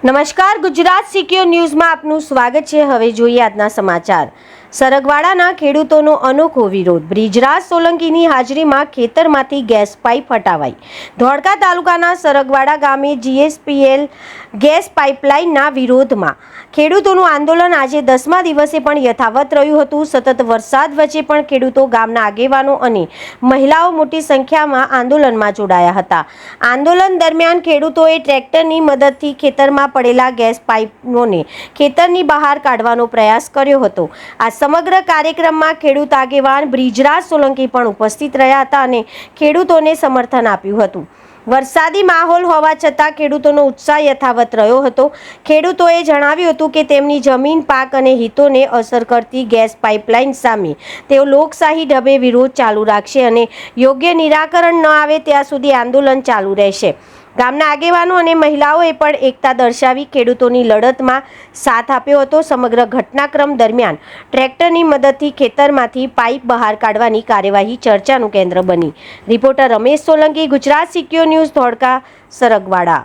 નમસ્કાર, ગુજરાત સિક્યોર ન્યૂઝમાં આપનું સ્વાગત છે। હવે જોઈએ આજના સમાચાર। સરગવાડાના ખેડૂતોનો અનોખો વિરોધ। બ્રિજરાજ સોલંકીની હાજરીમાં ખેતરમાંથી ગેસ પાઇપ હટાવાઈ। ધોળકા તાલુકાના સરગવાડા ગામે જીએસપીએલ ગેસ પાઇપલાઇનના વિરોધમાં ખેડૂતોનું આંદોલન આજે 10મા દિવસે પણ યથાવત રહ્યું હતું। સતત વરસાદ વચ્ચે પણ ખેડૂતો, ગામના આગેવાનો અને મહિલાઓ મોટી સંખ્યામાં આંદોલનમાં જોડાયા હતા। આંદોલન દરમિયાન ખેડૂતોએ ટ્રેક્ટરની મદદથી ખેતરમાં પડેલા ગેસ પાઇપોને ખેતરની બહાર કાઢવાનો પ્રયાસ કર્યો હતો। આ સમગ્ર કાર્યક્રમમાં ખેડૂત આગેવાન બ્રિજરાજ સોલંકી પણ ઉપસ્થિત રહ્યા હતા અને ખેડૂતોને સમર્થન આપ્યું હતું। વરસાદી માહોલ હોવા છતાં ખેડૂતોનો ઉત્સાહ યથાવત રહ્યો હતો। ખેડૂતોએ જણાવ્યું હતું કે તેમની જમીન, પાક અને હિતોને અસર કરતી ગેસ પાઇપલાઇન સામે તેઓ લોકશાહી ઢબે વિરોધ ચાલુ રાખશે અને યોગ્ય નિરાકરણ ન આવે ત્યાં સુધી આંદોલન ચાલુ રહેશે। ગામના આગેવાનો અને મહિલાઓએ પણ એકતા દર્શાવી ખેડૂતોની લડતમાં સાથ આપ્યો હતો। સમગ્ર ઘટનાક્રમ દરમિયાન ટ્રેક્ટરની મદદથી ખેતરમાંથી પાઇપ બહાર કાઢવાની કાર્યવાહી ચર્ચાનું કેન્દ્ર બની। Reporter Ramesh Solanki, Gujarat secure news, Dholka, સરગવાડા।